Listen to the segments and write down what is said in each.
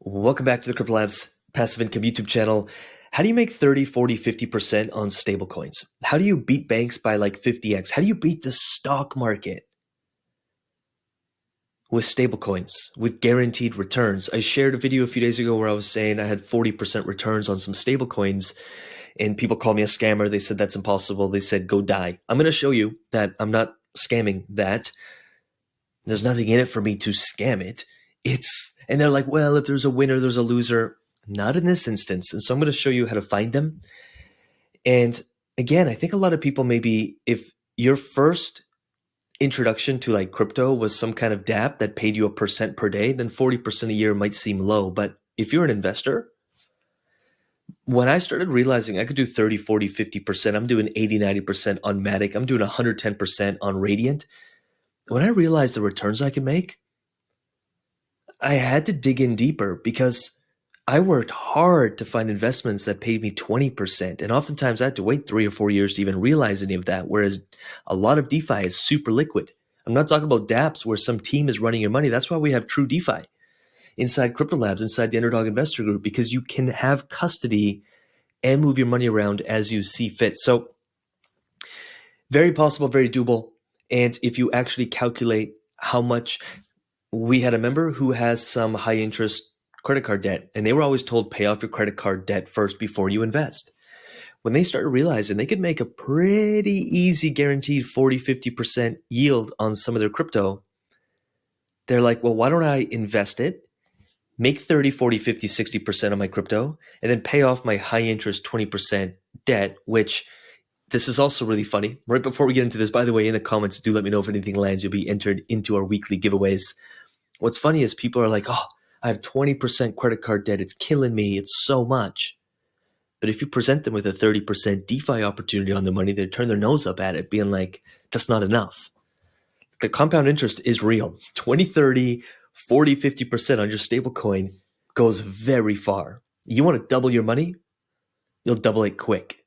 Welcome back to the CryptoLabs Passive Income YouTube channel. How do you make 30, 40, 50% on stablecoins? How do you beat banks by like 50x? How do you beat the stock market with stablecoins, with guaranteed returns? I shared a video a few days ago where I was saying I had 40% returns on some stablecoins, and people called me a scammer. They said that's impossible. They said, go die. I'm going to show you that I'm not scamming that. There's nothing in it for me to scam it. And they're like, well, if there's a winner, there's a loser. Not in this instance. And so I'm going to show you how to find them. And again, I think a lot of people, maybe if your first introduction to like crypto was some kind of dapp that paid you a percent per day, then 40% a year might seem low. But if you're an investor, when I started realizing I could do 30, 40, 50%, I'm doing 80, 90% on Matic, I'm doing 110% on Radiant. When I realized the returns I could make, I had to dig in deeper because I worked hard to find investments that paid me 20%. And oftentimes I had to wait 3 or 4 years to even realize any of that. Whereas a lot of DeFi is super liquid. I'm not talking about dapps where some team is running your money. That's why we have true DeFi inside CryptoLabs, inside the Underdog Investor Group, because you can have custody and move your money around as you see fit. So very possible, very doable. And if you actually calculate how much, we had a member who has some high interest credit card debt, and they were always told pay off your credit card debt first before you invest. When they started realizing they could make a pretty easy guaranteed 40, 50% yield on some of their crypto, they're like, well, why don't I invest it, make 30, 40, 50, 60% of my crypto, and then pay off my high interest 20% debt, which this is also really funny. Right before we get into this, by the way, in the comments, do let me know if anything lands. You'll be entered into our weekly giveaways. What's funny is people are like, oh, I have 20% credit card debt. It's killing me. It's so much. But if you present them with a 30% DeFi opportunity on their money, they turn their nose up at it, being like, that's not enough. The compound interest is real. 20, 30, 40, 50% on your stablecoin goes very far. You want to double your money? You'll double it quick.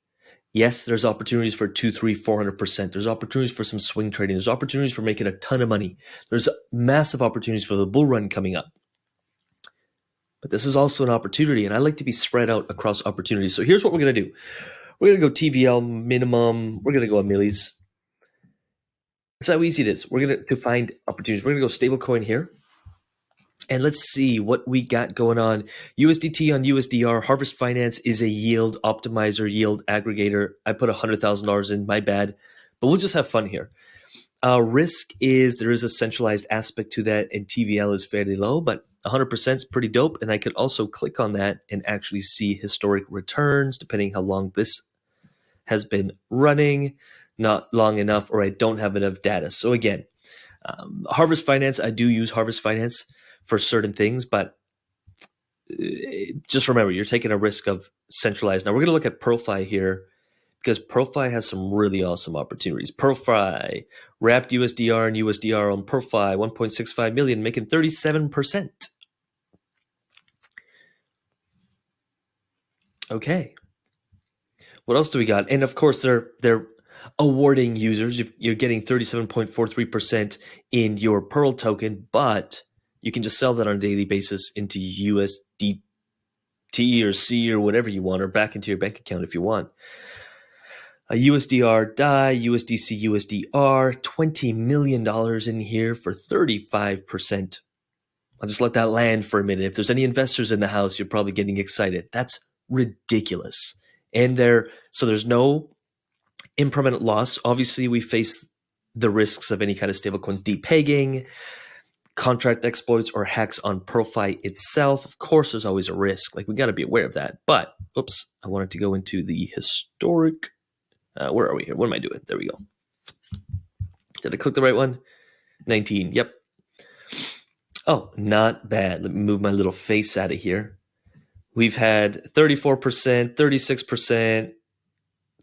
Yes, there's opportunities for 2, 3, 400%. There's opportunities for some swing trading. There's opportunities for making a ton of money. There's massive opportunities for the bull run coming up. But this is also an opportunity, and I like to be spread out across opportunities. So here's what we're going to do. We're going to go TVL minimum. We're going to go a millis. That's how easy it is. We're going to find opportunities. We're going to go stablecoin here. And let's see what we got going on. USDT on USDR. Harvest Finance is a yield optimizer, yield aggregator. I put $100,000 in, my bad. But we'll just have fun here. Risk is, there is a centralized aspect to that, and TVL is fairly low, but 100% is pretty dope. And I could also click on that and actually see historic returns, depending how long this has been running. Not long enough, or I don't have enough data. So again, Harvest Finance, I do use Harvest Finance for certain things, but just remember, you're taking a risk of centralized. Now we're going to look at ProFi here, because ProFi has some really awesome opportunities. ProFi, wrapped USDR and USDR on ProFi, 1.65 million, making 37%. Okay. What else do we got? And of course, they're awarding users. You're getting 37.43% in your Pearl token, but you can just sell that on a daily basis into USDT or C or whatever you want, or back into your bank account if you want. A USDR DAI, USDC, USDR, $20 million in here for 35%. I'll just let that land for a minute. If there's any investors in the house, you're probably getting excited. That's ridiculous. And so there's no impermanent loss. Obviously, we face the risks of any kind of stablecoins depegging, contract exploits, or hacks on ProFi itself. Of course, there's always a risk. Like, we got to be aware of that. But, oops, I wanted to go into the historic. Where are we here? What am I doing? There we go. Did I click the right one? 19. Yep. Oh, not bad. Let me move my little face out of here. We've had 34%, 36%,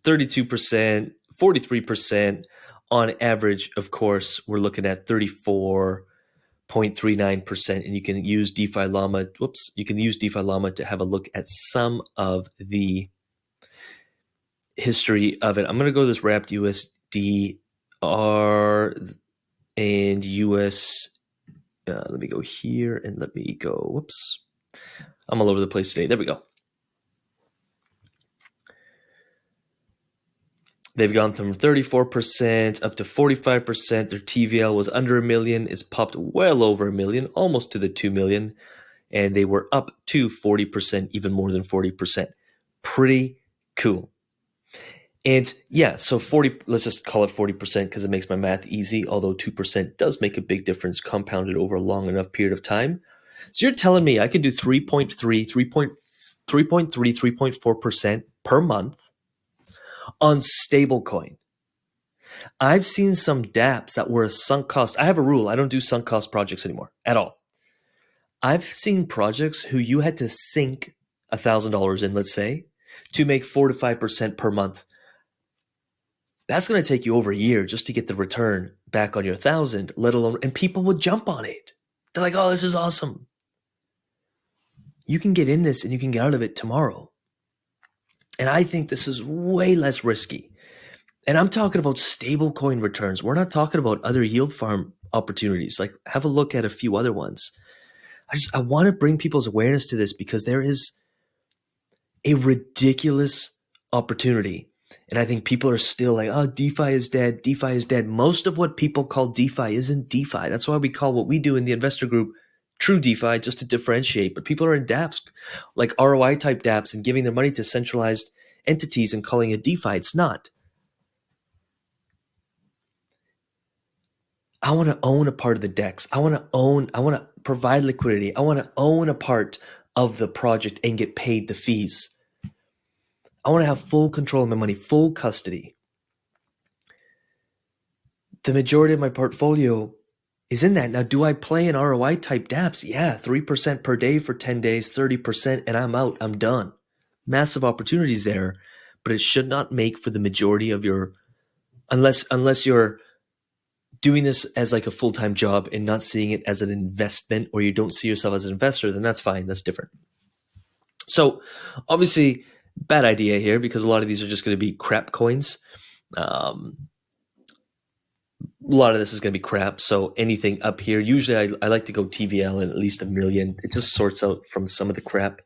32%, 43%. On average, of course, we're looking at 34.39%. And you can use DeFi Llama. Whoops. You can use DeFi Llama to have a look at some of the history of it. I'm going to go to this wrapped USDR and US. Let me go here and let me go. Whoops. I'm all over the place today. There we go. They've gone from 34% up to 45%. Their TVL was under a million. It's popped well over a million, almost to the 2 million. And they were up to 40%, even more than 40%. Pretty cool. And yeah, so 40, let's just call it 40% because it makes my math easy, although 2% does make a big difference compounded over a long enough period of time. So you're telling me I could do 3.3, 3.4% per month on stablecoin. I've seen some dapps that were a sunk cost. I have a rule. I don't do sunk cost projects anymore at all. I've seen projects who you had to sink $1,000 in, let's say, to make 4 to 5% per month. That's going to take you over a year just to get the return back on your 1,000, let alone, and people would jump on it. They're like, oh, this is awesome. You can get in this and you can get out of it tomorrow. And I think this is way less risky. And I'm talking about stablecoin returns. We're not talking about other yield farm opportunities. Like, have a look at a few other ones. I want to bring people's awareness to this because there is a ridiculous opportunity. And I think people are still like, oh, DeFi is dead. DeFi is dead. Most of what people call DeFi isn't DeFi. That's why we call what we do in the investor group true DeFi, just to differentiate. But people are in dapps, like ROI type dapps, and giving their money to centralized entities and calling it DeFi. It's not. I want to own a part of the DEX. I want to provide liquidity. I want to own a part of the project and get paid the fees. I want to have full control of my money, full custody. The majority of my portfolio is in that. Now, do I play in ROI type dapps? Yeah, 3% per day for 10 days, 30%, and I'm out. I'm done. Massive opportunities there, but it should not make for the majority of your, unless you're doing this as like a full-time job and not seeing it as an investment, or you don't see yourself as an investor, then that's fine. That's different. So obviously, bad idea here because a lot of these are just going to be crap coins. A lot of this is going to be crap. So anything up here, usually I like to go TVL and at least a million. It just sorts out from some of the crap.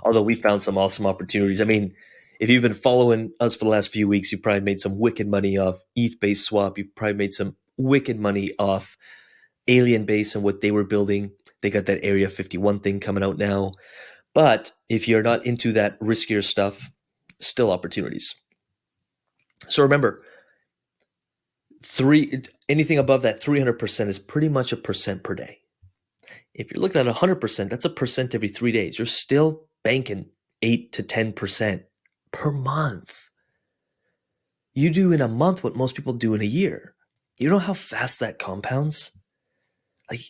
Although we found some awesome opportunities. I mean, if you've been following us for the last few weeks, you've probably made some wicked money off ETH-based swap. You've probably made some wicked money off Alien Base and what they were building. They got that Area 51 thing coming out now. But if you're not into that riskier stuff, still opportunities. So remember, anything above that 300% is pretty much a percent per day. If you're looking at 100%, that's a percent every 3 days. You're still banking 8 to 10% per month. You do in a month what most people do in a year. You know how fast that compounds? Like,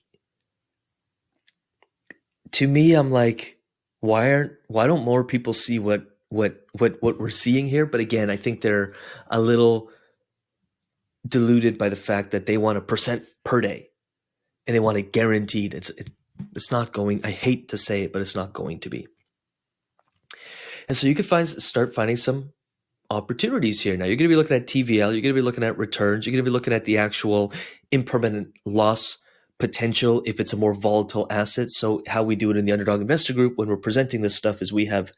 to me, I'm like, why don't more people see what we're seeing here? But again, I think they're a little diluted by the fact that they want a percent per day and they want it guaranteed. It's not going, I hate to say it, but it's not going to be. And so you could start finding some opportunities here. Now you're going to be looking at TVL, you're going to be looking at returns, you're going to be looking at the actual impermanent loss potential if it's a more volatile asset. So how we do it in the Underdog Investor Group when we're presenting this stuff is we have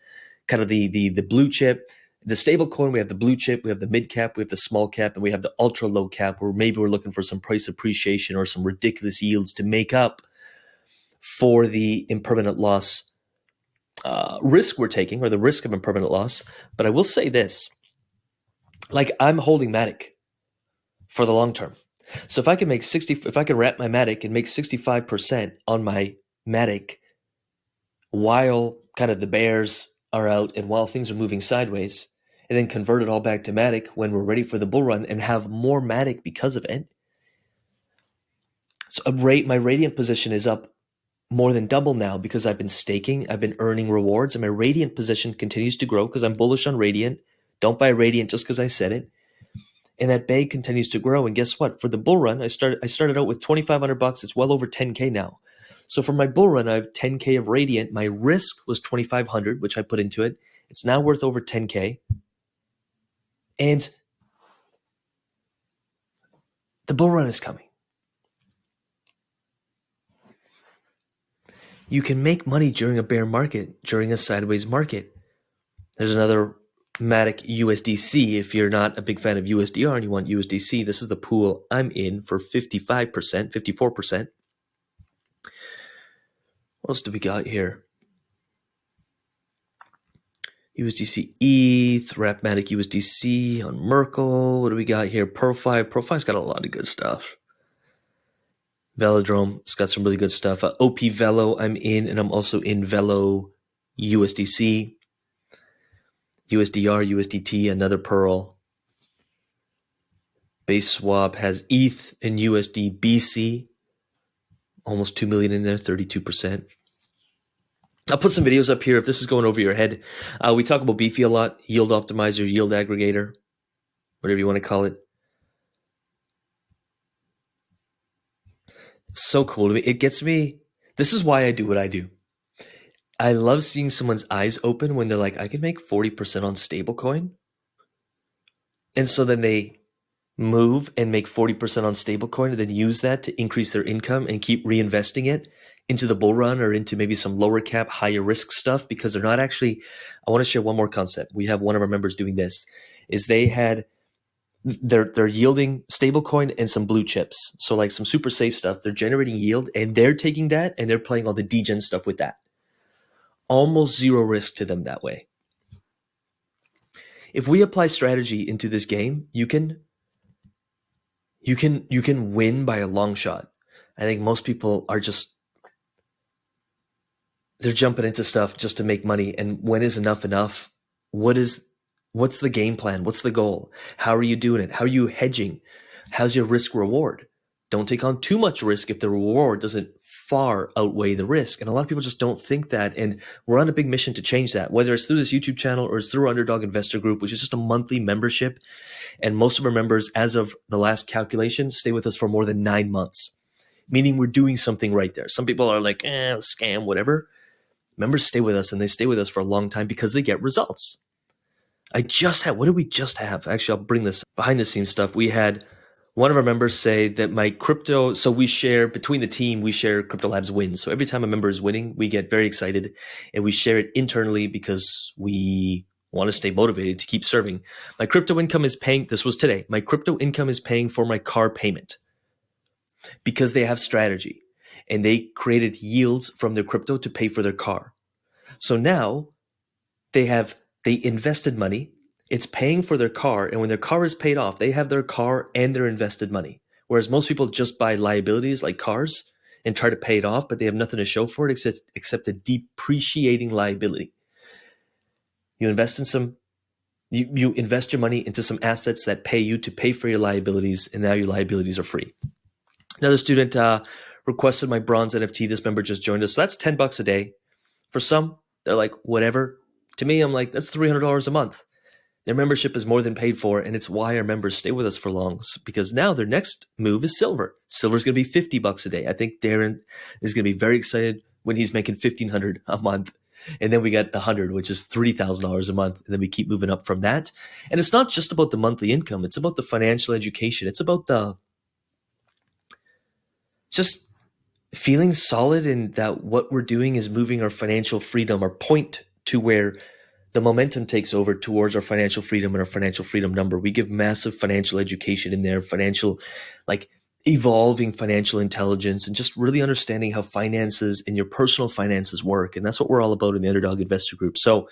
kind of the blue chip, the stable coin, we have the blue chip, we have the mid cap, we have the small cap, and we have the ultra low cap where maybe we're looking for some price appreciation or some ridiculous yields to make up for the impermanent loss risk we're taking, or the risk of impermanent loss. But I will say this, like, I'm holding Matic for the long term. So if I can wrap my Matic and make 65% on my Matic while kind of the bears are out and while things are moving sideways, and then convert it all back to Matic when we're ready for the bull run and have more Matic because of it. So my Radiant position is up more than double now because I've been staking, I've been earning rewards, and my Radiant position continues to grow because I'm bullish on Radiant. Don't buy Radiant just because I said it. And that bag continues to grow. And guess what? For the bull run, I started out with $2,500. It's well over 10K now. So for my bull run, I have 10K of Radiant. My risk was 2,500, which I put into it. It's now worth over 10K. And the bull run is coming. You can make money during a bear market, during a sideways market. There's another Matic USDC. If you're not a big fan of USDR and you want USDC, this is the pool I'm in for 55%, 54%. What else do we got here? USDC ETH, Matic USDC on Merkle. What do we got here? Profile. Profile's got a lot of good stuff. Velodrome, it's got some really good stuff. OP Velo, I'm in, and I'm also in Velo USDC. USDR, USDT, another Pearl. Base Swap has ETH and USD BC. Almost 2 million in there, 32%. I'll put some videos up here if this is going over your head. We talk about Beefy a lot, yield optimizer, yield aggregator, whatever you want to call it. It's so cool to me. It gets me. This is why I do what I do. I love seeing someone's eyes open when they're like, I can make 40% on stablecoin. And so then they move and make 40% on stablecoin and then use that to increase their income and keep reinvesting it into the bull run or into maybe some lower cap, higher risk stuff, because they're not actually. I want to share one more concept. We have one of our members doing this, is they're yielding stablecoin and some blue chips. So like some super safe stuff, they're generating yield and they're taking that and they're playing all the degen stuff with that. Almost zero risk to them that way. If we apply strategy into this game, you can win by a long shot. I think most people are they're jumping into stuff just to make money. And when is enough enough? What's the game plan? What's the goal? How are you doing it? How are you hedging? How's your risk reward? Don't take on too much risk if the reward doesn't far outweigh the risk. And a lot of people just don't think that. And we're on a big mission to change that, whether it's through this YouTube channel or it's through our Underdog Investor Group, which is just a monthly membership. And most of our members, as of the last calculation, stay with us for more than 9 months, meaning we're doing something right there. Some people are like, scam, whatever. Members stay with us, and they stay with us for a long time because they get results. What did we just have? Actually, I'll bring this behind the scenes stuff. We had one of our members say that my crypto, so we share between the team, we share CryptoLabs wins. So every time a member is winning, we get very excited and we share it internally because we want to stay motivated to keep serving. My crypto income is paying, this was today, my crypto income is paying for my car payment because they have strategy and they created yields from their crypto to pay for their car. So now they invested money. It's paying for their car. And when their car is paid off, they have their car and their invested money. Whereas most people just buy liabilities like cars and try to pay it off, but they have nothing to show for it except a depreciating liability. You invest you invest your money into some assets that pay you to pay for your liabilities, and now your liabilities are free. Another student requested my bronze NFT. This member just joined us. So that's $10 a day. For some, they're like, whatever. To me, I'm like, that's $300 a month. Their membership is more than paid for, and it's why our members stay with us for long, because now their next move is silver. Silver is going to be $50 a day. I think Darren is going to be very excited when he's making $1,500 a month. And then we got the 100, which is $3,000 a month. And then we keep moving up from that. And it's not just about the monthly income. It's about the financial education. It's about the just feeling solid in that what we're doing is moving our financial freedom, our point to where the momentum takes over towards our financial freedom and our financial freedom number. We give massive financial education in there, evolving financial intelligence, and just really understanding how finances and your personal finances work. And that's what we're all about in the Underdog Investor Group. So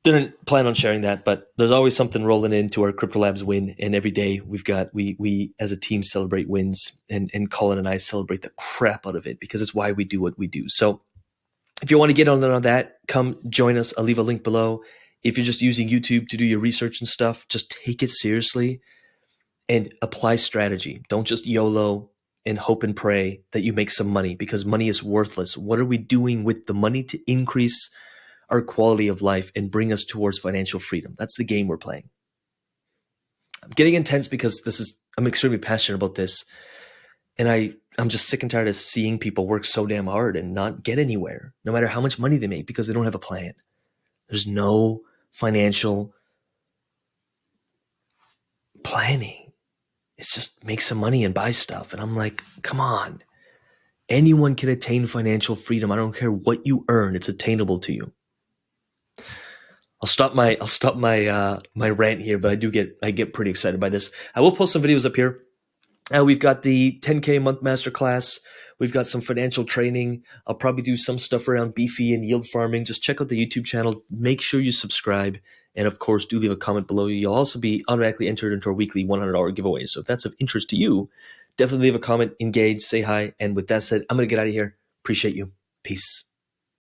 didn't plan on sharing that, but there's always something rolling into our CryptoLabs win. And every day we as a team celebrate wins, and Colin and I celebrate the crap out of it because it's why we do what we do. So if you want to get on that, come join us. I'll leave a link below. If you're just using YouTube to do your research and stuff, just take it seriously and apply strategy. Don't just YOLO and hope and pray that you make some money, because money is worthless. What are we doing with the money to increase our quality of life and bring us towards financial freedom? That's the game we're playing. I'm getting intense because I'm extremely passionate about this. And I'm just sick and tired of seeing people work so damn hard and not get anywhere, no matter how much money they make, because they don't have a plan. There's no financial planning. It's just make some money and buy stuff. And I'm like, come on. Anyone can attain financial freedom. I don't care what you earn; it's attainable to you. I'll stop my rant here, but I get pretty excited by this. I will post some videos up here. We've got the 10K a month masterclass. We've got some financial training. I'll probably do some stuff around beefy and yield farming. Just check out the YouTube channel. Make sure you subscribe. And of course, do leave a comment below. You'll also be automatically entered into our weekly $100 giveaway. So if that's of interest to you, definitely leave a comment, engage, say hi. And with that said, I'm going to get out of here. Appreciate you. Peace.